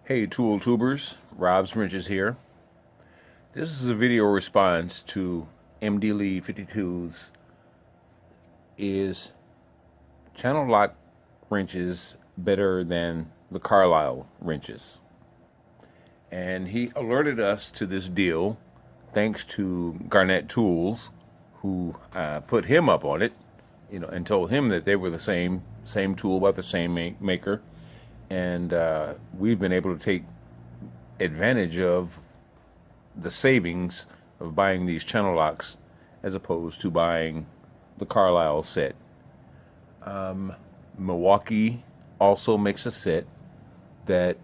Hey ToolTubers, robswrenches here. This is a video response to mdlee52's is ChannelLock wrenches better than the Carlyle wrenches? And he alerted us to this deal thanks to Garnett Tools, who put him up on it, and told him that they were the same tool by the same maker. And we've been able to take advantage of the savings of buying these channel locks as opposed to buying the Carlyle set. Milwaukee also makes a set that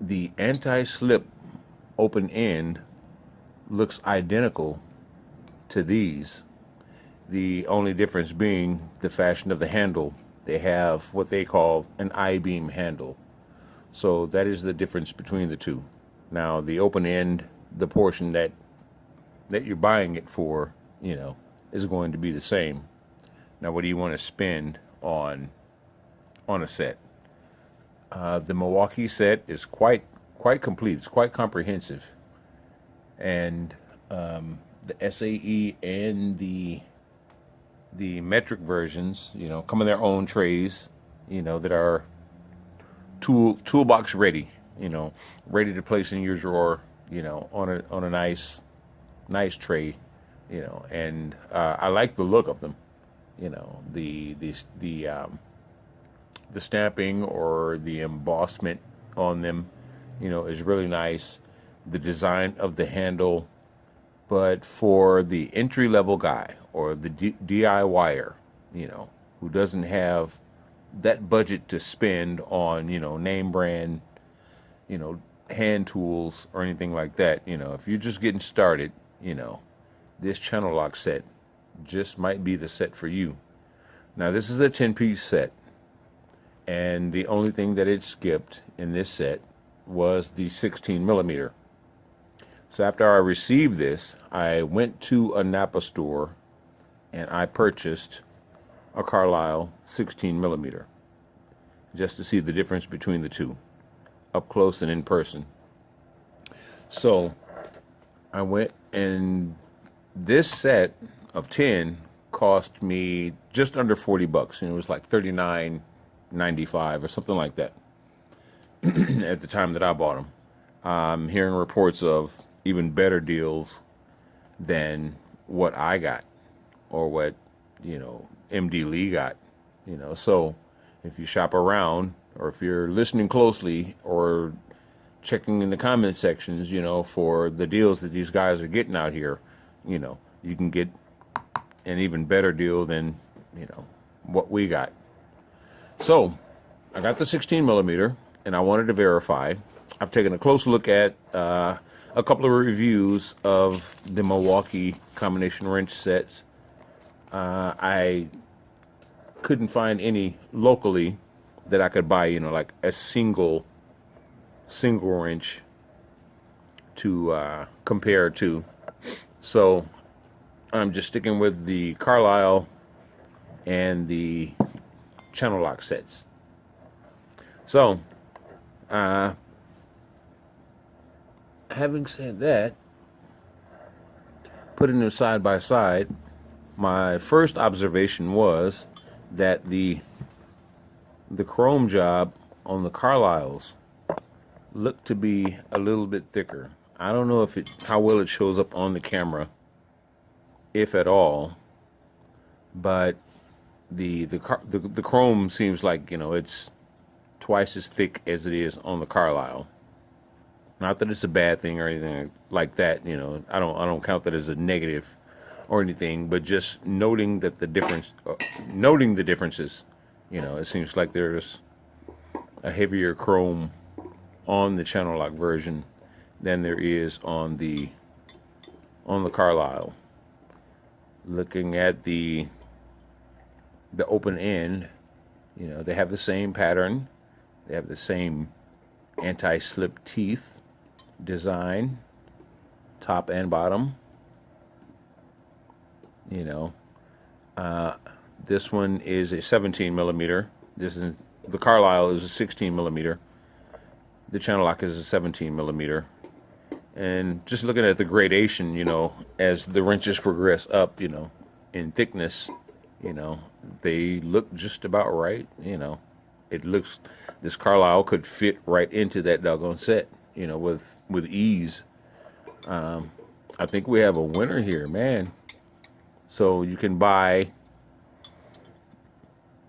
the anti-slip open end looks identical to these. The only difference being the fashion of the handle. They have what they call an I-beam handle. So that is the difference between the two. Now the open end, the portion that you're buying it for, is going to be the same. Now what do you want to spend on a set? The Milwaukee set is quite complete. It's quite comprehensive. And the SAE and the metric versions, come in their own trays, that are toolbox ready, ready to place in your drawer, on a nice tray, and I like the look of them, the stamping or the embossment on them, is really nice. The design of the handle. But for the entry-level guy or the DIYer, who doesn't have that budget to spend on, name brand, hand tools or anything like that, if you're just getting started, this channel lock set just might be the set for you. Now, this is a 10-piece set, and the only thing that it skipped in this set was the 16 millimeter. So after I received this, I went to a Napa store and I purchased a Carlyle 16 millimeter just to see the difference between the two, up close and in person. So I went, and this set of 10 cost me just under $40, and it was like $39.95 or something like that at the time that I bought them. I'm hearing reports of even better deals than what I got or what, mdlee got, So if you shop around, or if you're listening closely or checking in the comment sections, for the deals that these guys are getting out here, you can get an even better deal than, what we got. So I got the 16 millimeter and I wanted to verify. I've taken a close look at a couple of reviews of the Milwaukee combination wrench sets. I couldn't find any locally that I could buy, like a single wrench to compare to. So I'm just sticking with the Carlyle and the channel lock sets. So having said that, putting them side by side, my first observation was that the chrome job on the Carlyles looked to be a little bit thicker. I don't know how well it shows up on the camera, if at all, but the chrome seems like, it's twice as thick as it is on the Carlyle. Not that it's a bad thing or anything like that, I don't count that as a negative or anything, but just noting that the differences, it seems like there's a heavier chrome on the channel lock version than there is on the Carlyle. Looking at the open end, they have the same pattern, they have the same anti-slip teeth design, top and bottom. This one is a 17 millimeter. The Carlyle is a 16 millimeter. The ChannelLock is a 17 millimeter. And just looking at the gradation, you know, as the wrenches progress up, you know, in thickness, you know, they look just about right. You know, it looks, this Carlyle could fit right into that doggone set, you know, with ease. I think we have a winner here, man. So you can buy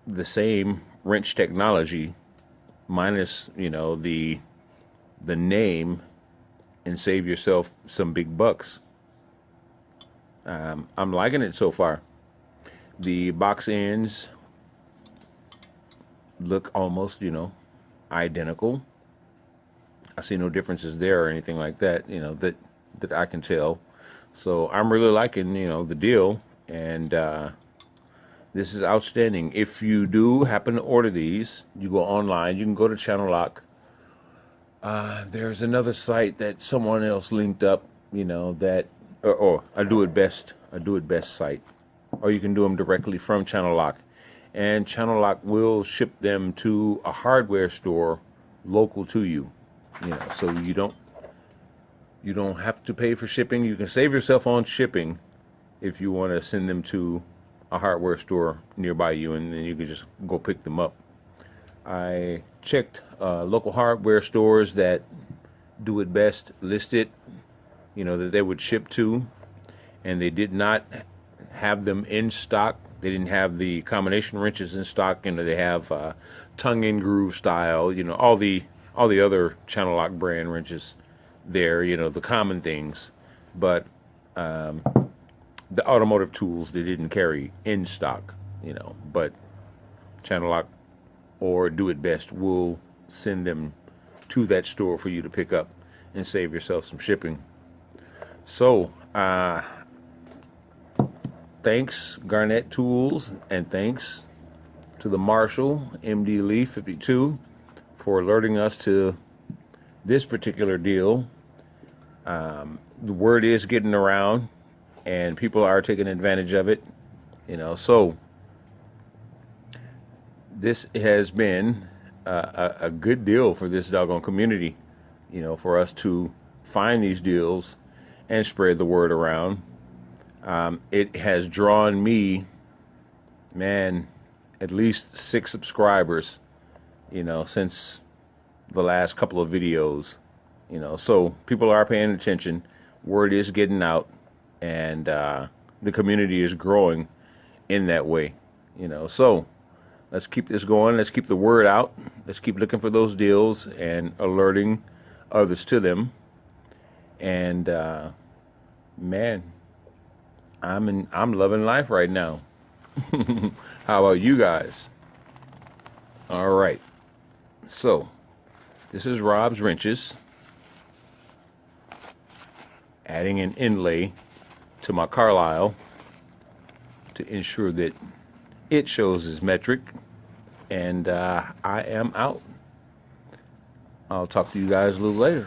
the same wrench technology minus, you know, the name, and save yourself some big bucks. I'm liking it so far. The box ends look almost, you know, identical. I see no differences there or anything like that, you know, that I can tell. So I'm really liking, you know, the deal, and this is outstanding. If you do happen to order these, you go online, you can go to ChannelLock. There's another site that someone else linked up, you know, that, or a Do It Best site, or you can do them directly from ChannelLock, and ChannelLock will ship them to a hardware store local to you, you know, so you don't have to pay for shipping. You can save yourself on shipping if you want to send them to a hardware store nearby you, and then you can just go pick them up. I checked local hardware stores that Do It Best listed, you know, that they would ship to, and they did not have them in stock. They didn't have the combination wrenches in stock. You know, they have tongue and groove style, you know, all the other ChannelLock brand wrenches there, you know, the common things, but the automotive tools they didn't carry in stock, you know, but ChannelLock or Do It Best will send them to that store for you to pick up and save yourself some shipping. So thanks Garnett Tools, and thanks to the Marshall mdlee52 for alerting us to this particular deal. The word is getting around, and people are taking advantage of it, you know, so this has been a good deal for this doggone community, you know, for us to find these deals and spread the word around. It has drawn me, man, at least 6 subscribers, you know, since the last couple of videos, you know, so people are paying attention, word is getting out, and the community is growing in that way, you know, so let's keep this going. Let's keep the word out. Let's keep looking for those deals and alerting others to them. And man, I'm loving life right now. How about you guys? All right. So this is Rob's Wrenches, adding an inlay to my Carlyle to ensure that it shows as metric, and I am out. I'll talk to you guys a little later.